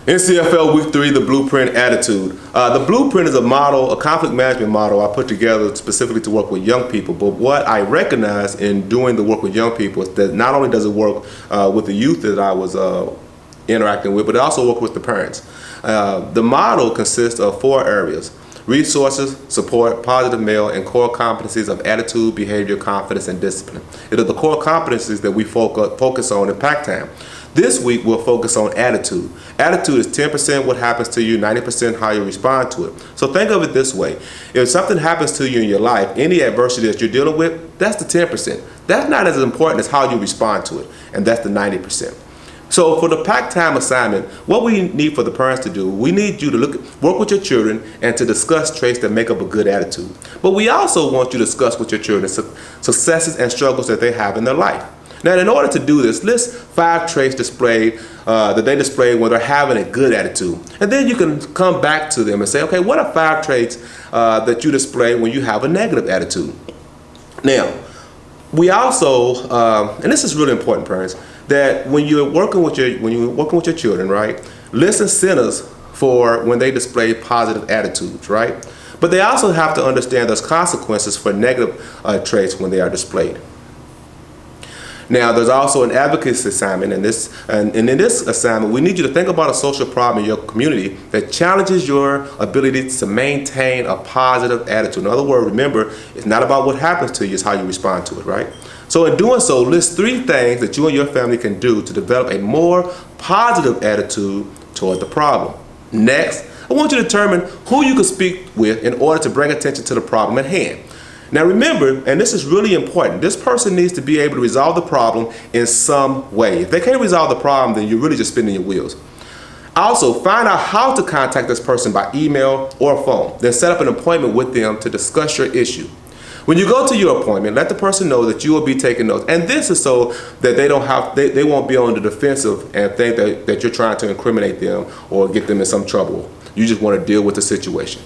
NCFL Week 3, the Blueprint Attitude. The Blueprint is a model, a conflict management model I put together specifically to work with young people. But what I recognize in doing the work with young people is that not only does it work with the youth that I was interacting with, but it also works with the parents. The model consists of 4 areas: resources, support, positive male, and core competencies of attitude, behavior, confidence, and discipline. It are the core competencies that we focus on in pack time. This week, we'll focus on attitude. Attitude is 10% what happens to you, 90% how you respond to it. So think of it this way. If something happens to you in your life, any adversity that you're dealing with, that's the 10%. That's not as important as how you respond to it, and that's the 90%. So for the pack time assignment, what we need for the parents to do, we need you to work with your children and to discuss traits that make up a good attitude. But we also want you to discuss with your children successes and struggles that they have in their life. Now, in order to do this, list 5 traits that they display when they're having a good attitude. And then you can come back to them and say, okay, what are 5 traits that you display when you have a negative attitude? Now, we also, and this is really important, parents, that when you're working with your children, right, list incentives for when they display positive attitudes, right? But they also have to understand there's consequences for negative traits when they are displayed. Now, there's also an advocacy assignment in this, and in this assignment, we need you to think about a social problem in your community that challenges your ability to maintain a positive attitude. In other words, remember, it's not about what happens to you, it's how you respond to it, right? So in doing so, list 3 things that you and your family can do to develop a more positive attitude toward the problem. Next, I want you to determine who you can speak with in order to bring attention to the problem at hand. Now remember, and this is really important, this person needs to be able to resolve the problem in some way. If they can't resolve the problem, then you're really just spinning your wheels. Also, find out how to contact this person by email or phone. Then set up an appointment with them to discuss your issue. When you go to your appointment, let the person know that you will be taking notes. And this is so that they won't be on the defensive and think that you're trying to incriminate them or get them in some trouble. You just want to deal with the situation.